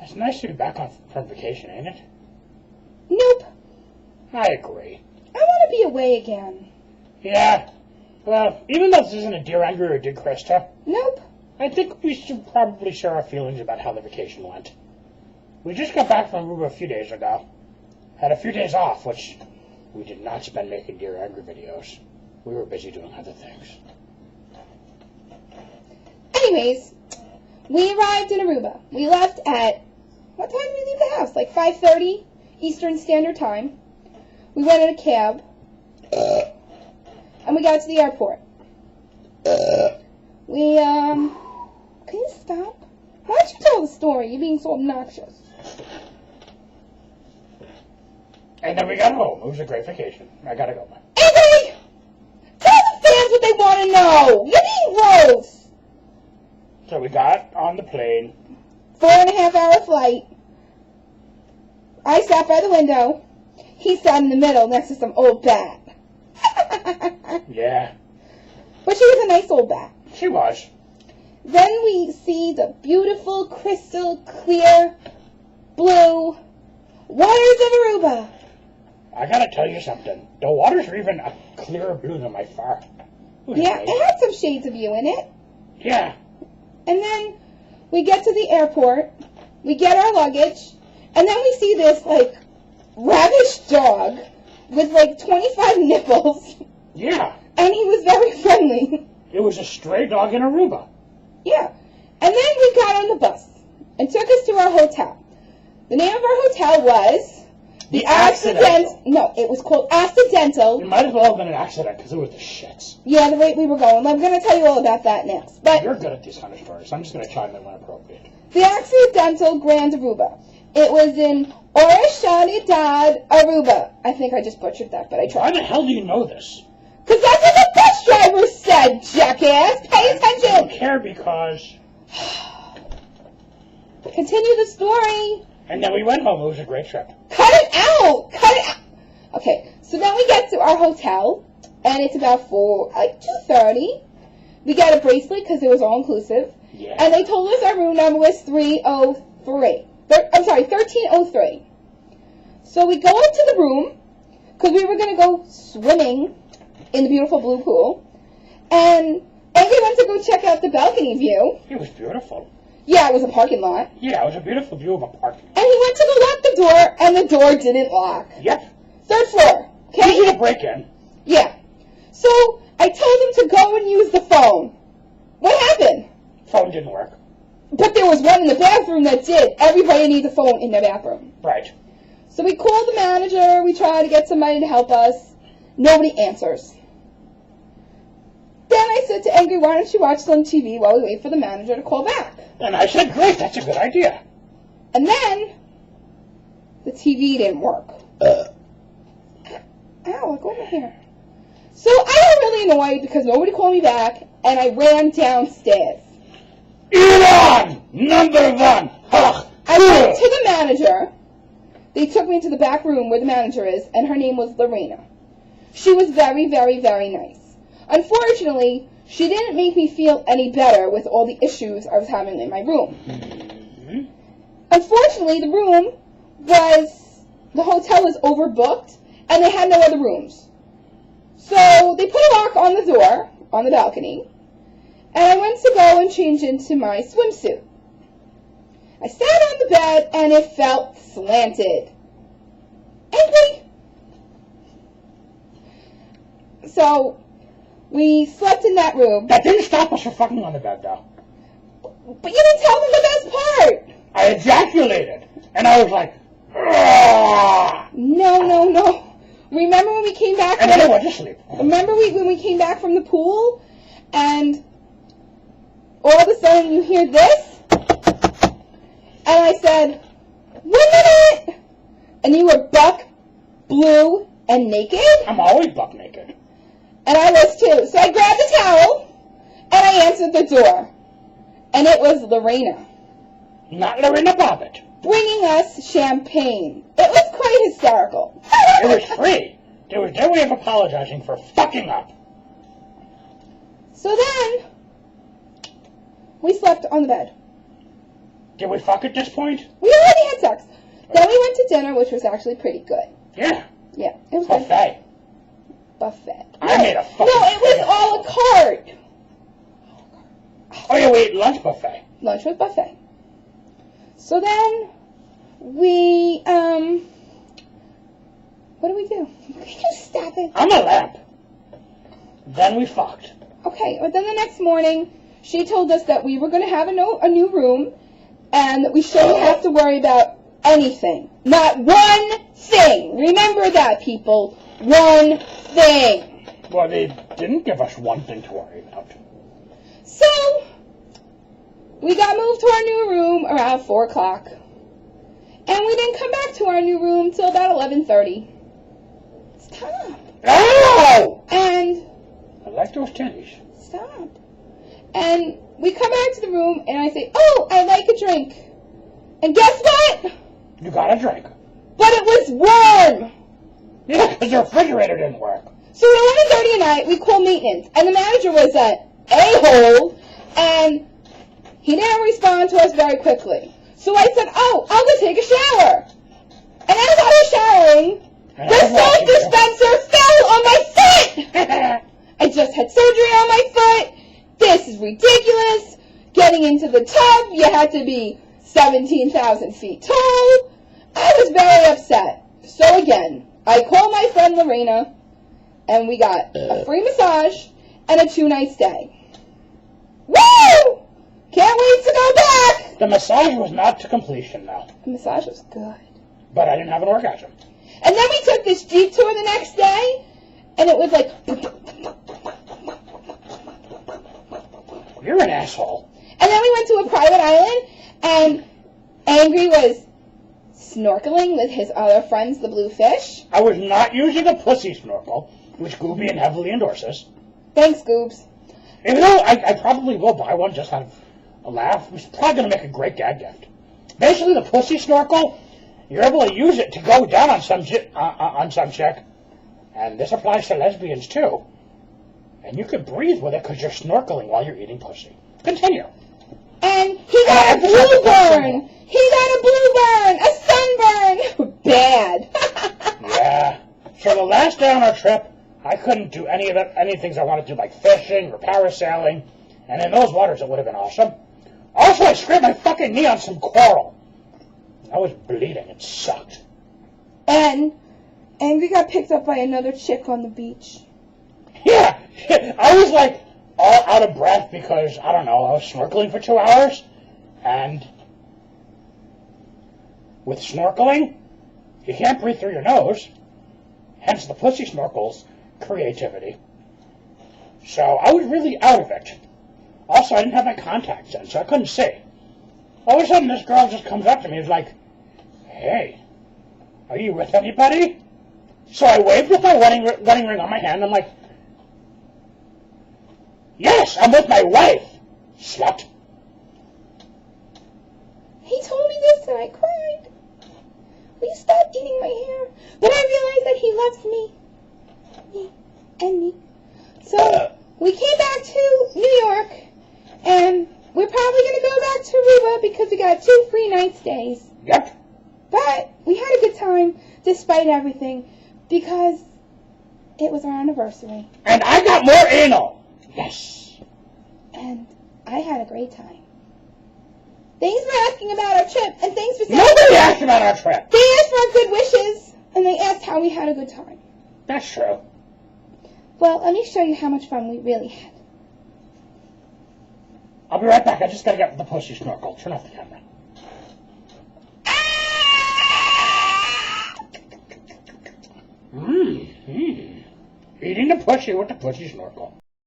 It's nice to be back from vacation, ain't it? Nope. I agree. I want to be away again. Yeah. Well, even though this isn't a Dear Angry or Dear Krista, Nope. I think we should probably share our feelings about how the vacation went. We just got back from Aruba a few days ago. Had a few days off, which we did not spend making Dear Angry videos. We were busy doing other things. Anyways, we arrived in Aruba. We left at, what time did we leave the house? Like 5:30 Eastern Standard Time. We went in a cab. And we got to the airport. Can you stop? Why don't you tell the story? You're being so obnoxious. And then we got home. It was a great vacation. I gotta go. Avery! Tell the fans what they want to know! You're being gross! So we got on the plane. 4.5-hour flight. I sat by the window. He sat in the middle next to some old bat. Yeah. But she was a nice old bat. She was. Then we see the beautiful, crystal clear, blue waters of Aruba. I gotta tell you something. The waters are even a clearer blue than my far. Yeah, it had some shades of you in it. Yeah. And then we get to the airport, we get our luggage, and then we see this, like, ravished dog with, like, 25 nipples. Yeah. And he was very friendly. It was a stray dog in Aruba. Yeah. And then we got on the bus and took us to our hotel. The name of our hotel was... The Accidental. No, it was called Accidental. It might as well have been an accident because it was the shits. Yeah, the rate we were going. I'm going to tell you all about that next. But you're good at these kind of stories. I'm just going to chime in when appropriate. The Accidental Grand Aruba. It was in Orishanidad, Aruba. I think I just butchered that, but I tried. Why the hell do you know this? Because that's what the bus driver said, jackass. Pay attention. I don't care because... Continue the story. And then we went home. It was a great trip. Cut it out. Cut it out. Okay, so then we get to our hotel, and it's about 2:30. We got a bracelet because it was all-inclusive. Yeah. And they told us our room number was 303. I'm sorry, 1303. So we go up to the room, because we were going to go swimming in the beautiful blue pool. And Andy went to go check out the balcony view. It was beautiful. Yeah, it was a parking lot. Yeah, it was a beautiful view of a parking lot. And he went to go lock the door, and the door didn't lock. Yep. 3rd floor. Okay? Easy to break in. Yeah. So I told him to go and use the phone. What happened? Phone didn't work. But there was one in the bathroom that did. Everybody needs a phone in their bathroom. Right. So we called the manager. We tried to get somebody to help us. Nobody answers. Then I said to Angry, why don't you watch some TV while we wait for the manager to call back? And I said, great, that's a good idea. And then the TV didn't work. Ow, go over here. So I got really annoyed because nobody called me back, and I ran downstairs. Elon! Number one! Ugh. I went to the manager. They took me to the back room where the manager is, and her name was Lorena. She was very, very, very nice. Unfortunately, she didn't make me feel any better with all the issues I was having in my room. Mm-hmm. Unfortunately, the hotel was overbooked, and they had no other rooms. So they put a lock on the door, on the balcony, and I went to go and change into my swimsuit. I sat on the bed, and it felt slanted. Angry. So we slept in that room. That didn't stop us from fucking on the bed, though. But you didn't tell them the best part. I ejaculated, and I was like, "Ugh." No. Remember when we came back? And then I went to sleep. Remember when we came back from the pool, and all of a sudden you hear this, and I said, 1 minute, and you were buck, blue, and naked. I'm always buck naked. And I was too. So I grabbed a towel, and I answered the door. And it was Lorena. Not Lorena Bobbitt. Bringing us champagne. It was quite hysterical. It was free. It was their way of apologizing for fucking up. So then, we slept on the bed. Did we fuck at this point? We already had sex. Then we went to dinner, which was actually pretty good. Yeah. Yeah, it was Buffet. Buffet. I made a fucking... No, it was a la carte. Oh, yeah, we ate lunch buffet. Lunch was buffet. So then, we, what do we do? Can you stop it? I'm a lamp. Then we fucked. Okay, but then the next morning, she told us that we were going to have a new room, and that we shouldn't have to worry about anything. Not one thing. Remember that, people. One thing. Well, they didn't give us one thing to worry about. So, we got moved to our new room around 4 o'clock. And we didn't come back to our new room till about 11:30. Stop. Oh! And... I like those titties. Stop. And we come back to the room, and I say, oh, I like a drink. And guess what? You got a drink. But it was warm. Yeah, because the refrigerator didn't work. So at 11:30 at night, we called maintenance. And the manager was an a-hole, and he didn't respond to us very quickly. So I said, oh, I'll go take a shower. And as I was showering, the soap dispenser fell on my foot. I just had surgery on my foot. This is ridiculous. Getting into the tub, you had to be 17,000 feet tall. I was very upset. So again, I called my friend Lorena, and we got a free massage and a 2-night stay. Woo! Can't wait to go back! The massage was not to completion, though. The massage was good. But I didn't have an orgasm. And then we took this Jeep tour the next day, and it was like... You're an asshole. And then we went to a private island, and Angry was snorkeling with his other friends, the blue fish. I was not using a pussy snorkel, which Gooby heavily endorses. Thanks, Goobs. Even though I probably will buy one just out of a laugh, it's probably going to make a great gag gift. Basically, the pussy snorkel, you're able to use it to go down on some chick, and this applies to lesbians too. And you could breathe with it because you're snorkeling while you're eating pussy. Continue. And he got a blue burn. He got a blue burn, a sunburn. Bad. Yeah. So the last day on our trip, I couldn't do any things I wanted to do, like fishing or parasailing. And in those waters, it would have been awesome. Also, I scraped my fucking knee on some coral. I was bleeding. It sucked. And Angry got picked up by another chick on the beach. Yeah. I was like all out of breath because, I don't know, I was snorkeling for 2 hours. And with snorkeling, you can't breathe through your nose. Hence the pussy snorkel's creativity. So I was really out of it. Also, I didn't have my contacts in, so I couldn't see. All of a sudden, this girl just comes up to me and is like, hey, are you with anybody? So I waved with my wedding ring on my hand. I'm like, yes, I'm with my wife, slut. He told me this and I cried. Will you stop eating my hair? But I realized that he loves me. Me and me. So we came back to New York, and we're probably going to go back to Aruba because we got 2 free night stays. Yep. But we had a good time despite everything because it was our anniversary. And I got more anal. Yes. And I had a great time. Thanks for asking about our trip, and thanks for saying... Nobody asked about our trip. They asked for our good wishes, and they asked how we had a good time. That's true. Well, let me show you how much fun we really had. I'll be right back. I just gotta get the pussy snorkel. Turn off the camera. Eating the pussy with the pussy snorkel.